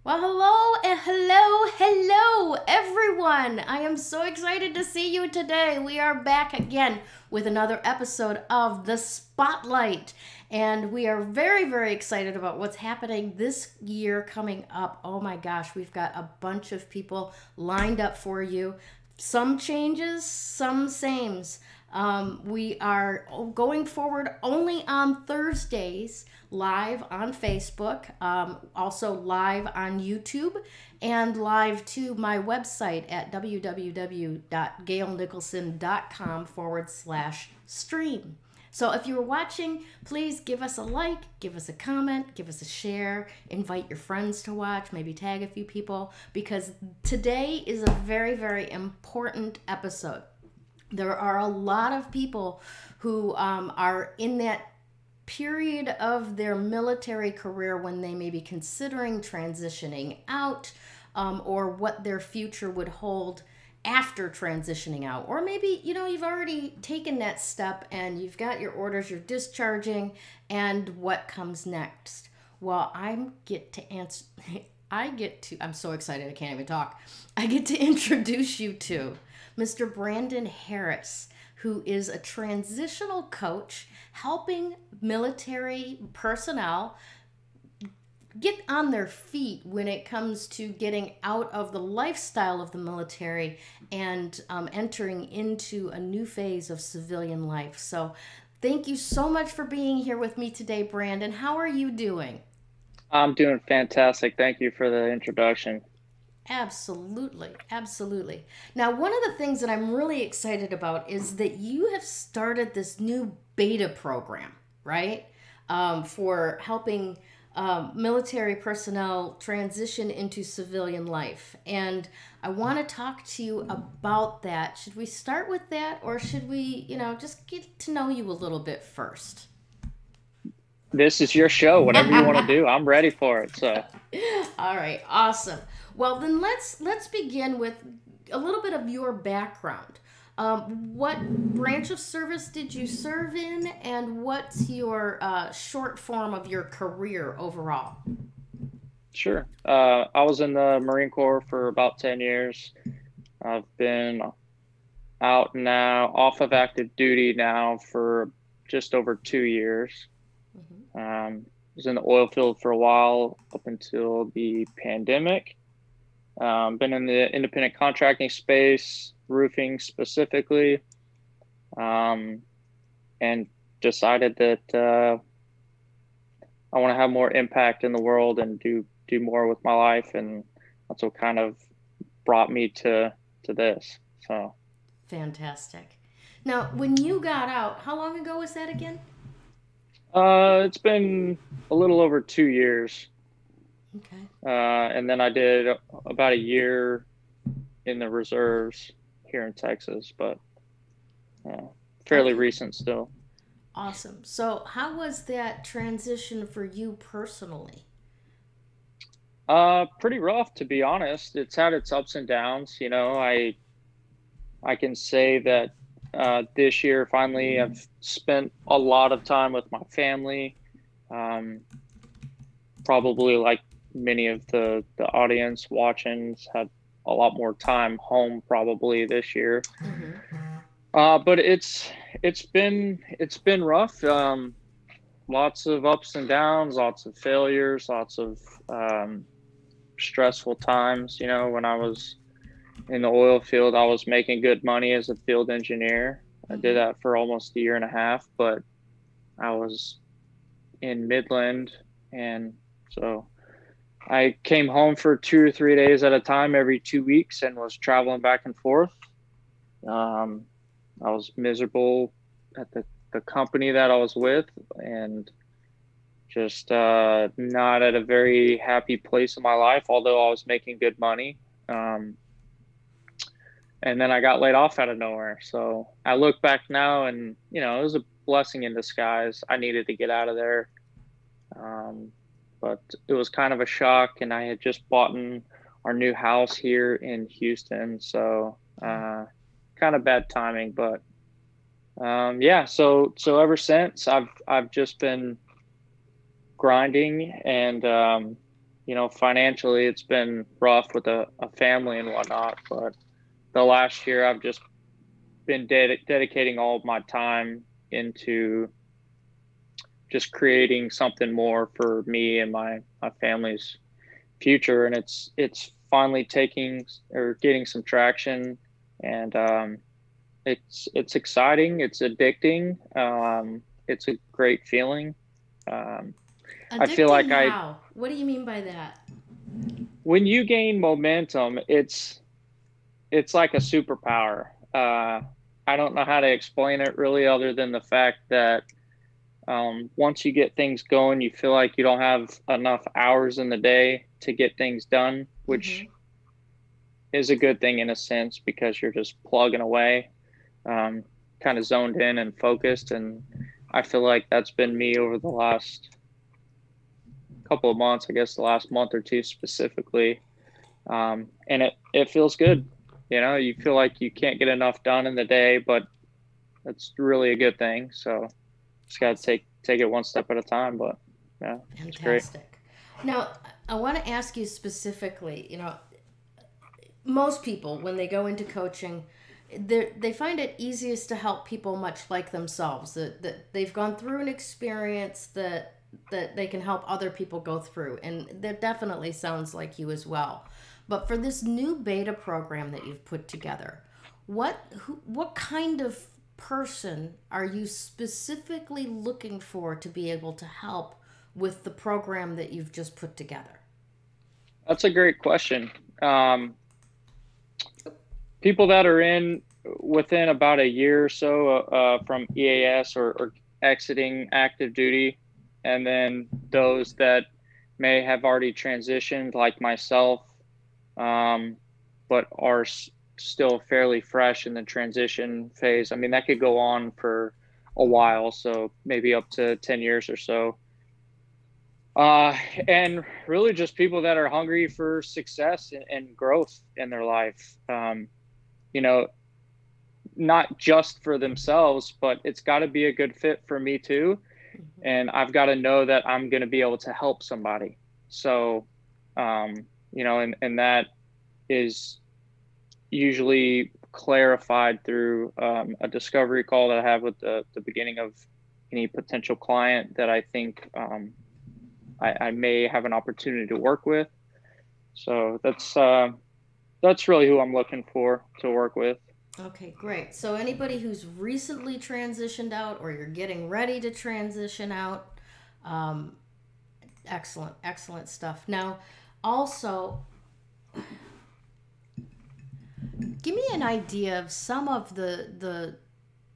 Well, hello and hello, everyone. I am so excited to see you today. We are back again with another episode of The Spotlight. And we are very excited about what's happening this year coming up. Oh my gosh, we've got a bunch of people lined up for you. Some changes, some sames. We are going forward only on Thursdays, live on Facebook, also live on YouTube, and live to my website at www.gaylenicholson.com/stream. So if you're watching, please give us a like, give us a comment, give us a share, invite your friends to watch, maybe tag a few people, because today is a very important episode. There are a lot of people who are in that period of their military career when they may be considering transitioning out, or what their future would hold after transitioning out. Or maybe, you've already taken that step and you've got your orders, you're discharging, and what comes next? Well, I'm so excited I can't even talk. I get to introduce you to Mr. Brandon Harris, who is a transitional coach helping military personnel get on their feet when it comes to getting out of the lifestyle of the military and entering into a new phase of civilian life. So thank you so much for being here with me today, Brandon. How are you doing? I'm doing fantastic. Thank you for the introduction. Absolutely. Now, one of the things that I'm really excited about is that you have started this new beta program, right? For helping military personnel transition into civilian life. And I want to talk to you about that. Should we start with that, or should we, just get to know you a little bit first? This is your show. Whatever you want to do, I'm ready for it. So, All right, awesome. Well, then let's begin with a little bit of your background. What branch of service did you serve in, and what's your short form of your career overall? sure. I was in the Marine Corps for about 10 years. I've been out now, off of active duty now for just over 2 years. Hmm. Was in the oil field for a while up until the pandemic. Been in the independent contracting space, roofing specifically, um, and decided that I want to have more impact in the world and do more with my life, and that's what kind of brought me to this. So, Fantastic. Now, when you got out, how long ago was that again? it's been a little over 2 years, Okay. and then I did about a year in the reserves here in Texas, but uh, fairly Okay. recent still. Awesome. So, how was that transition for you personally? Pretty rough to be honest. It's had its ups and downs. I can say that this year finally I've spent a lot of time with my family. Um, Probably like many of the audience watching had a lot more time home probably this year. Mm-hmm. But it's been rough. Lots of ups and downs, lots of failures, lots of um, stressful times. When I was in the oil field, I was making good money as a field engineer. I did Mm-hmm. that for almost a year and a half, but I was in Midland, and so I came home for 2 or 3 days at a time every 2 weeks and was traveling back and forth. Um, I was miserable at the company that I was with, and just not at a very happy place in my life, although I was making good money. Um, and then I got laid off out of nowhere. So I look back now, and it was a blessing in disguise. I needed to get out of there, um, but it was kind of a shock, and I had just bought our new house here in Houston, so kind of bad timing. But yeah, so ever since I've just been grinding and financially it's been rough with a family and whatnot, but the last year I've just been dedicating all of my time into just creating something more for me and my family's future, and it's finally taking or getting some traction, and it's exciting, it's addicting, it's a great feeling. um, I feel Addicting like I how? What do you mean by that? when you gain momentum, it's like a superpower. I don't know how to explain it really, other than the fact that once you get things going, you feel like you don't have enough hours in the day to get things done, Mm-hmm. which is a good thing in a sense because you're just plugging away, um, kind of zoned in and focused. And I feel like that's been me over the last couple of months, I guess the last month or two specifically. And it feels good. You feel like you can't get enough done in the day, but that's really a good thing. So just got to Awesome. take it one step at a time. But yeah, it's great. Fantastic. Now, I want to ask you specifically, most people, when they go into coaching, they find it easiest to help people much like themselves, that they've gone through an experience that they can help other people go through. And that definitely sounds like you as well. But for this new beta program that you've put together, what kind of person are you specifically looking for to be able to help with the program that you've just put together? That's a great question. Um, People that are in within about a year or so from EAS or exiting active duty, and then those that may have already transitioned, like myself, um, but are still fairly fresh in the transition phase. I mean, that could go on for a Mm-hmm. while, so maybe up to 10 years or so. Uh, and really just people that are hungry for success and growth in their life. You know, not just for themselves, but it's got to be a good fit for me too. Mm-hmm. And I've got to know that I'm going to be able to help somebody. So, and that is usually clarified through a discovery call that I have with the beginning of any potential client that I think I may have an opportunity to work with. So that's really who I'm looking for to work with. Okay, great. So anybody who's recently transitioned out or you're getting ready to transition out, um, excellent, excellent stuff. Now, also, give me an idea of some of the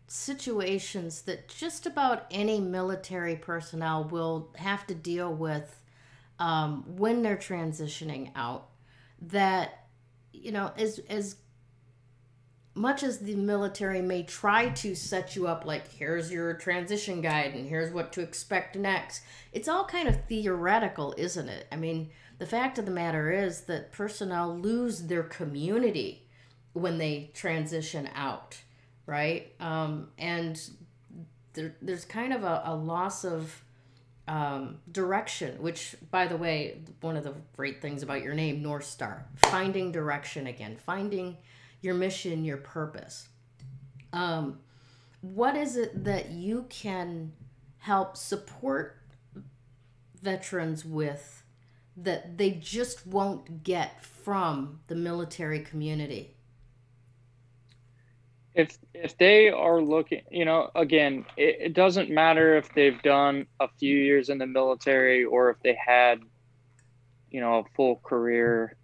situations that just about any military personnel will have to deal with when they're transitioning out. That as much as the military may try to set you up like here's your transition guide and here's what to expect next, it's all kind of theoretical, isn't it? I mean, the fact of the matter is that personnel lose their community when they transition out, right? And there's kind of a loss of direction, which, by the way, one of the great things about your name, North Star, finding direction again, finding your mission, your purpose. Um, what is it that you can help support veterans with that they just won't get from the military community? If they are looking, again, it doesn't matter if they've done a few years in the military or if they had, a full career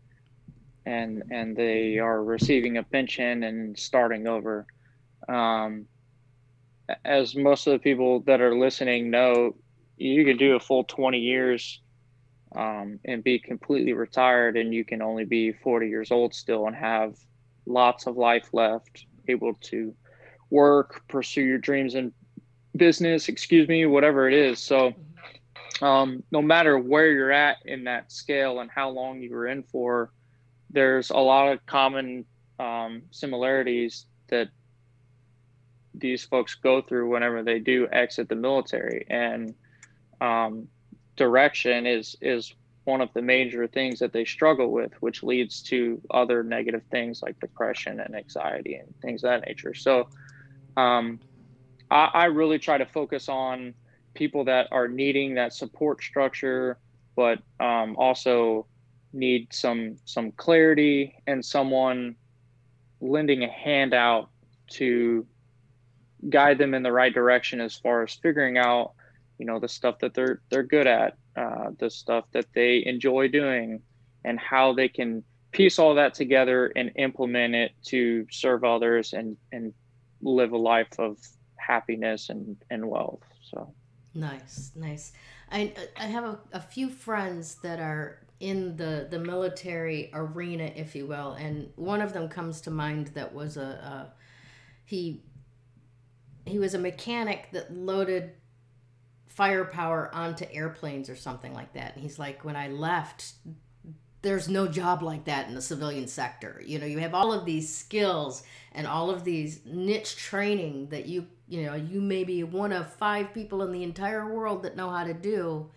and they are receiving a pension and starting over. Um, as most of the people that are listening know, you can do a full 20 years and be completely retired, and you can only be 40 years old still and have lots of life left, able to work, pursue your dreams in business, excuse me, whatever it is. So, no matter where you're at in that scale and how long you were in for, there's a lot of common similarities that these folks go through whenever they do exit the military. And um, direction is one of the major things that they struggle with, which leads to other negative things like depression and anxiety and things of that nature. So um, I really try to focus on people that are needing that support structure, but also need some clarity and someone lending a hand out to guide them in the right direction as far as figuring out, the stuff that they're good at, the stuff that they enjoy doing, and how they can piece all that together and implement it to serve others and live a life of happiness and wealth. So Nice, nice. I have a few friends that are in the military arena, if you will, and one of them comes to mind that was he he was a mechanic that loaded firepower onto airplanes or something like that. And he's like, when I left, there's no job like that in the civilian sector. You have all of these skills and all of these niche training that you may be one of 5 people in the entire world that know how to do,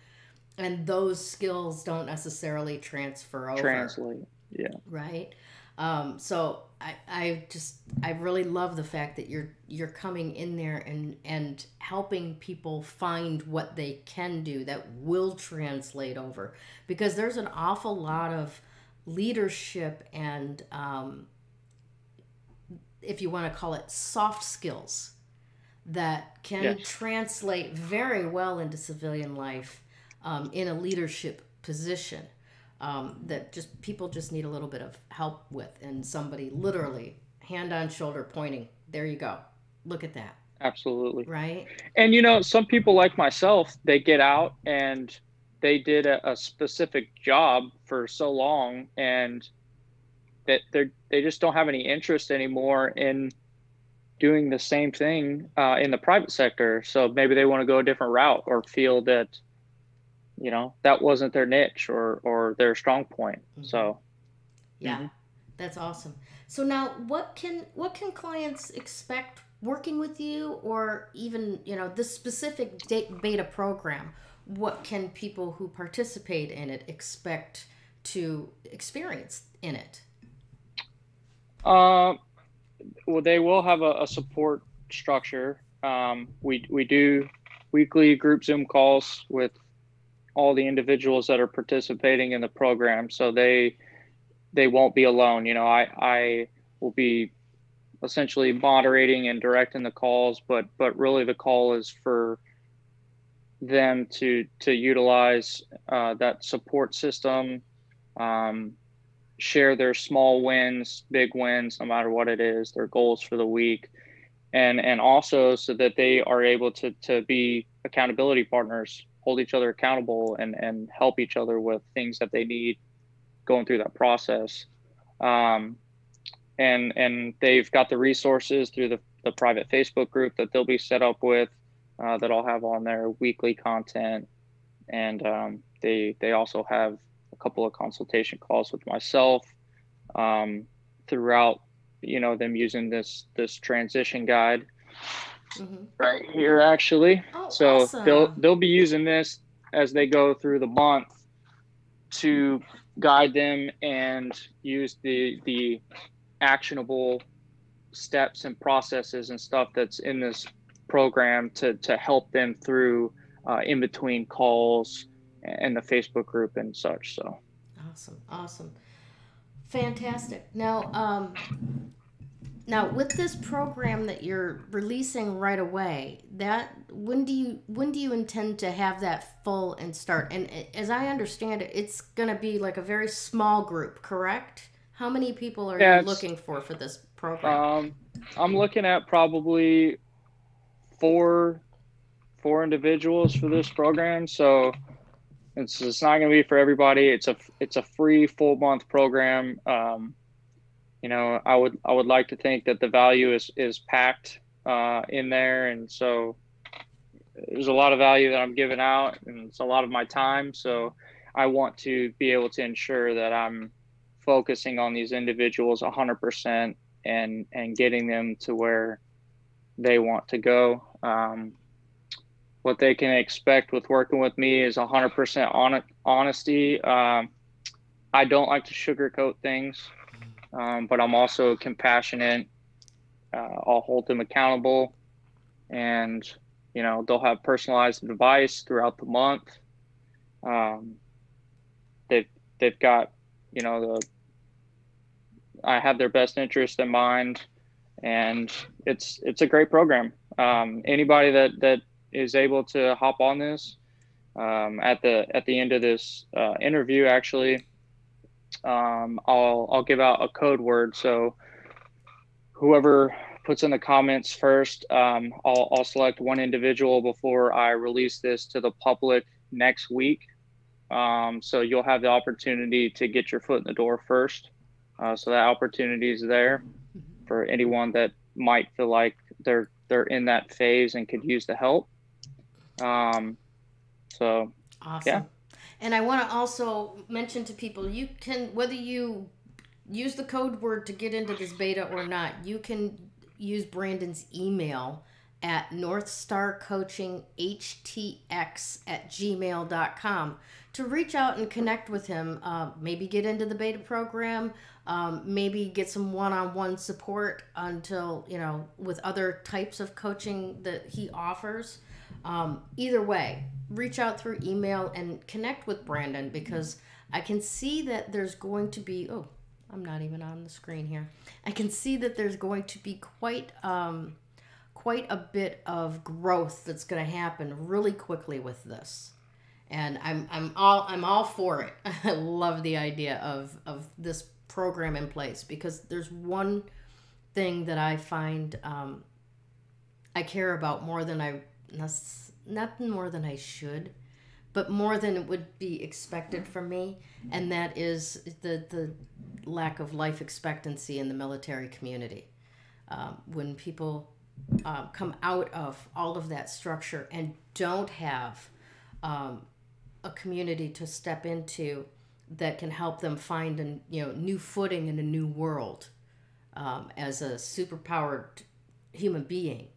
and those skills don't necessarily transfer over. translate, yeah. Right? So I really love the fact that you're coming in there and helping people find what they can do that will translate over, because there's an awful lot of leadership and if you want to call it soft skills that can Yes, translate very well into civilian life in a leadership position, that just people just need a little bit of help with, and somebody literally hand on shoulder pointing, there you go, look at that, absolutely. right? And some people like myself, they get out and they did a specific job for so long, and that they just don't have any interest anymore in doing the same thing in the private sector. So maybe they want to go a different route, or feel that that wasn't their niche or their strong point. Mm-hmm. So Yeah, mhm. that's awesome. So now, what can clients expect working with you, or even this specific beta program? What can people who participate in it expect to experience in it? uh, well, they will have a support structure. We do weekly group Zoom calls with all the individuals that are participating in the program, so they won't be alone. I will be essentially moderating and directing the calls, but really the call is for them to utilize that support system, um, share their small wins, big wins, no matter what it is, their goals for the week, and also so that they are able to be accountability partners, hold each other accountable, and help each other with things that they need going through that process. Um, and they've got the resources through the private Facebook group that they'll be set up with, that I'll have on their weekly content. And they also have a couple of consultation calls with myself um, throughout, them using this transition guide Mm-hmm. right here, actually. Oh, So awesome. they'll be using this as they go through the month to guide them and use the actionable steps and processes and stuff that's in this program to help them through in between calls and the Facebook group and such. So Awesome, awesome, fantastic. Now, with this program that you're releasing right away, that when do you intend to have that full and start? And as I understand it, it's going to be like a very small group, correct? How many people are you yeah, it's looking for this program? um, I'm looking at probably four four individuals for this program. So it's not going to be for everybody. It's a free full month program. I would like to think that the value is packed in there, and so there's a lot of value that I'm giving out, and it's a lot of my time. So I want to be able to ensure that I'm focusing on these individuals 100% and getting them to where they want to go. what they can expect with working with me is 100% honesty. I don't like to sugarcoat things, but I'm also compassionate. I'll hold them accountable, and they'll have personalized advice throughout the month. Um, they've got the I have their best interest in mind, and it's a great program. Anybody that is able to hop on this, at the end of this interview, actually, I'll give out a code word. So whoever puts in the comments first, I'll select one individual before I release this to the public next week. So you'll have the opportunity to get your foot in the door first. So that opportunity is there for anyone that might feel like they're in that phase and could use the help. So Awesome. yeah. And I want to also mention to people, you can, whether you use the code word to get into this beta or not, you can use Brandon's email at northstarcoachinghtx@gmail.com to reach out and connect with him. Maybe get into the beta program, maybe get some one-on-one support until, with other types of coaching that he offers. Either way, reach out through email and connect with Brandon, because I can see that there's going to be, oh, I'm not even on the screen here. I can see that there's going to be quite a bit of growth that's going to happen really quickly with this, and I'm all for it. I love the idea of this program in place, because there's one thing that I find I care about more than not more than I should, but more than it would be expected from me, and that is the lack of life expectancy in the military community. When people come out of all of that structure and don't have a community to step into that can help them find a new footing in a new world, as a superpowered human being,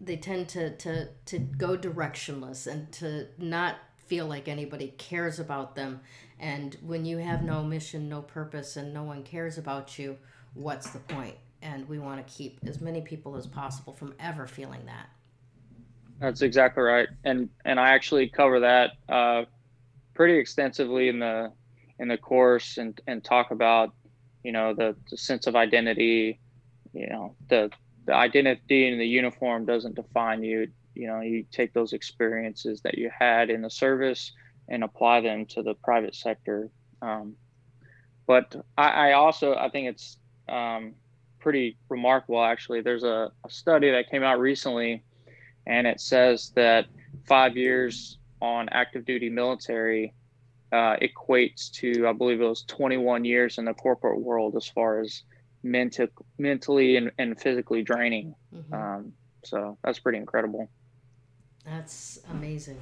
they tend to go directionless and to not feel like anybody cares about them. And when you have no mission, no purpose, and no one cares about you, what's the point? And we want to keep as many people as possible from ever feeling that. That's exactly right. And I actually cover that pretty extensively in the course, and talk about the sense of identity. The identity in the uniform doesn't define you. You take those experiences that you had in the service and apply them to the private sector. But I think it's pretty remarkable, actually. There's a study that came out recently, and it says that 5 years on active duty military equates to, I believe it was 21 years in the corporate world, as far as mentally and physically draining. Mm-hmm. So that's pretty incredible. That's amazing.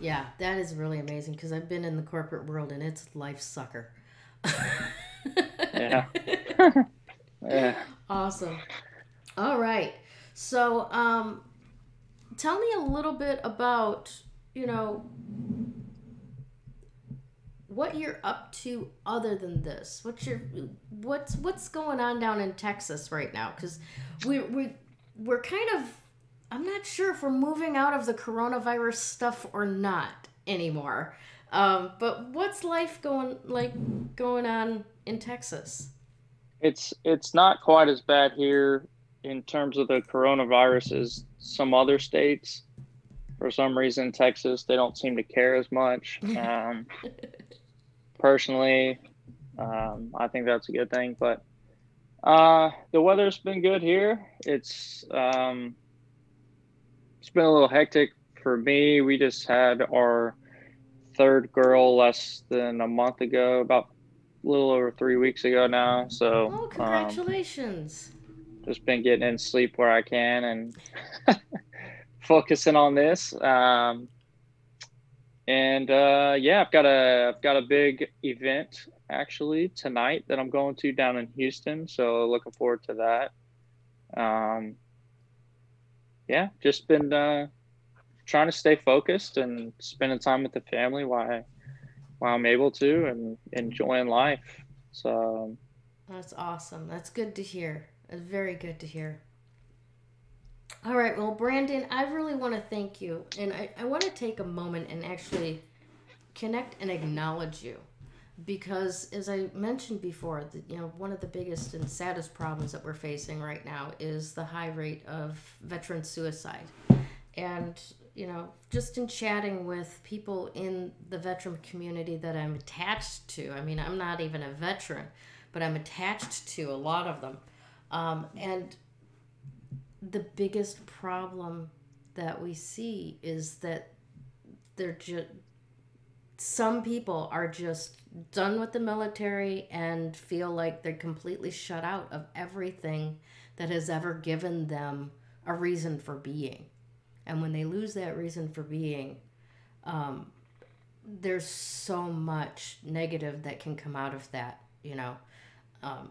Yeah, that is really amazing, because I've been in the corporate world and it's life sucker. Yeah. Yeah. Awesome. All right. So, tell me a little bit about, what you're up to other than this. What's going on down in Texas right now? Because we're kind of, I'm not sure if we're moving out of the coronavirus stuff or not anymore. But what's life going on in Texas? It's not quite as bad here in terms of the coronavirus as some other states. For some reason, Texas, they don't seem to care as much. Personally, I think that's a good thing. But the weather's been good here. It's been a little hectic for me. We just had our third girl less than a month ago, about a little over 3 weeks ago now. So Oh, congratulations. just been getting in sleep where I can and focusing on this. Yeah, I've got a big event actually tonight that I'm going to down in Houston. So looking forward to that. yeah, just been trying to stay focused and spending time with the family while I'm able to, and enjoying life. So That's awesome. That's good to hear. It's very good to hear. All right, well, Brandon, I really want to thank you. And I want to take a moment and actually connect and acknowledge you. Because as I mentioned before, one of the biggest and saddest problems that we're facing right now is the high rate of veteran suicide. And, just in chatting with people in the veteran community that I'm attached to, I mean, I'm not even a veteran, but I'm attached to a lot of them. And the biggest problem that we see is that they're just some people are just done with the military and feel like they're completely shut out of everything that has ever given them a reason for being. And when they lose that reason for being, there's so much negative that can come out of that, um,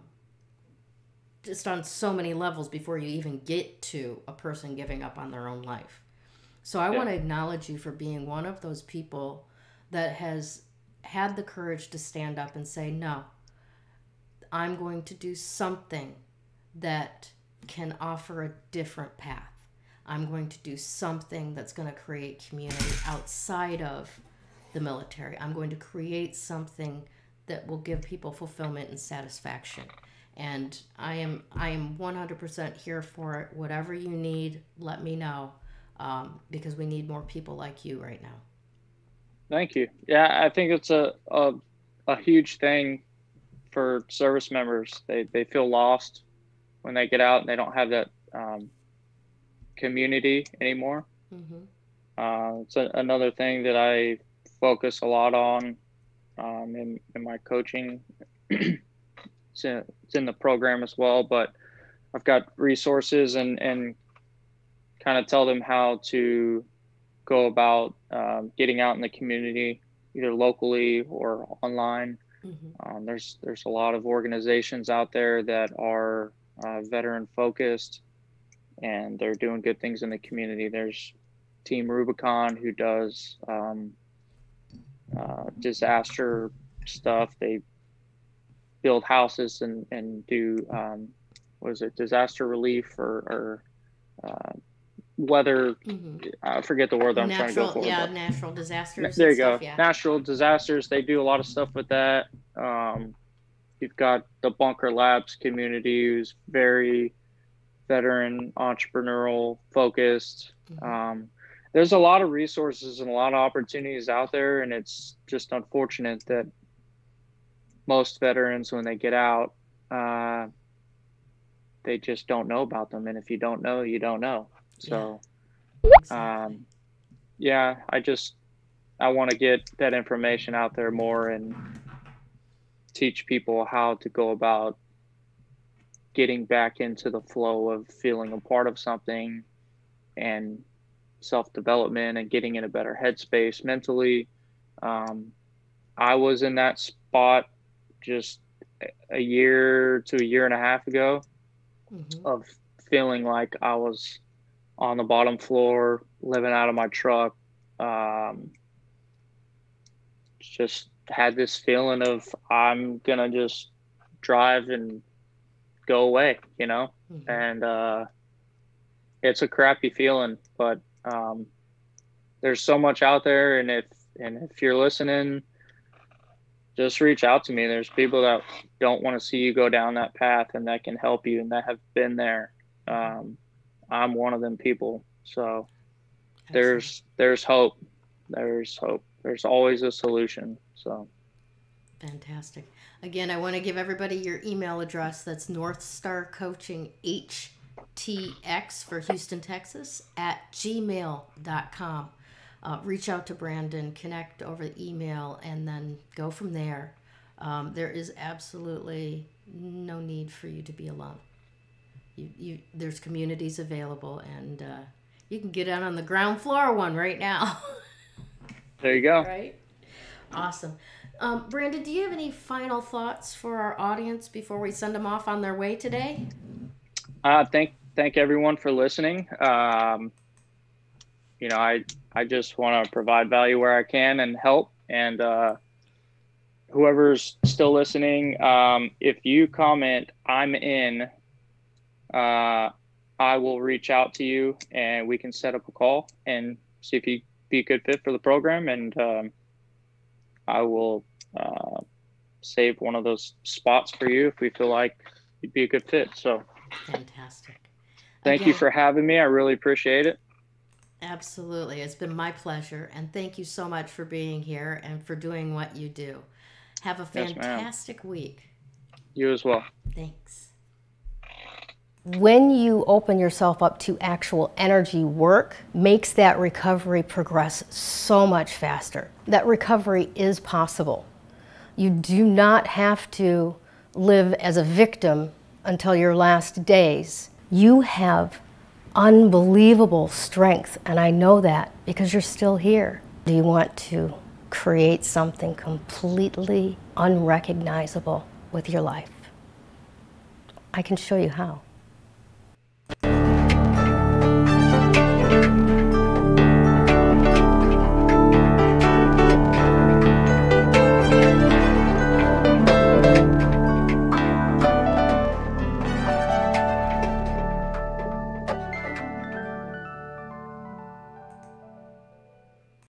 just on so many levels before you even get to a person giving up on their own life. So I yeah, want to acknowledge you for being one of those people that has had the courage to stand up and say, no, I'm going to do something that can offer a different path. I'm going to do something that's going to create community outside of the military. I'm going to create something that will give people fulfillment and satisfaction. And I am 100% here for it. Whatever you need, let me know, because we need more people like you right now. thank you. Yeah, I think it's a huge thing for service members. They feel lost when they get out and they don't have that community anymore. Mm-hmm. It's another thing that I focus a lot on in my coaching. It's in the program as well, but I've got resources and kind of tell them how to go about getting out in the community, either locally or online. Mm-hmm. There's a lot of organizations out there that are veteran focused, and they're doing good things in the community. There's Team Rubicon, who does disaster stuff. They build houses and do what is it, disaster relief or weather. Mm-hmm. I forget the word that I'm trying to go Natural, for, yeah, but natural disasters there and you stuff, go. yeah. Natural disasters. They do a lot of stuff with that. Um, you've got the Bunker Labs community, who's very veteran, entrepreneurial focused. Mm-hmm. There's a lot of resources and a lot of opportunities out there, and it's just unfortunate that most veterans, when they get out, uh, they just don't know about them. And if you don't know, you don't know. Yeah, So, exactly. um, yeah, I want to get that information out there more and teach people how to go about getting back into the flow of feeling a part of something and self development and getting in a better headspace mentally. Um, I was in that spot just a year to a year and a half ago Mm-hmm. of feeling like I was on the bottom floor, living out of my truck. Um, just had this feeling of I'm gonna just drive and go away, Mm-hmm. and it's a crappy feeling, but there's so much out there, and if you're listening, just reach out to me. There's people that don't want to see you go down that path and that can help you and that have been there. Um, I'm one of them people. So Excellent. there's hope. There's hope. There's always a solution. So Fantastic. Again, I want to give everybody your email address. That's North Star Coaching HTX for Houston, Texas at gmail.com. Reach out to Brandon, connect over the email, and then go from there. There is absolutely no need for you to be alone. There's communities available, and you can get out on the ground floor one right now. there you go. Right? Awesome. Brandon, do you have any final thoughts for our audience before we send them off on their way today? Thank thank everyone for listening. You know, I just want to provide value where I can and help. And whoever's still listening, if you comment, I'm in, I will reach out to you and we can set up a call and see if you'd be a good fit for the program. And I will save one of those spots for you if we feel like you'd be a good fit. So fantastic. Thank you for having me. I really appreciate it. Absolutely. It's been my pleasure. And thank you so much for being here and for doing what you do. Have a fantastic week. You as well. Thanks. When you open yourself up to actual energy work, makes that recovery progress so much faster. That recovery is possible. You do not have to live as a victim until your last days. You have unbelievable strength, and I know that because you're still here. Do you want to create something completely unrecognizable with your life? I can show you how.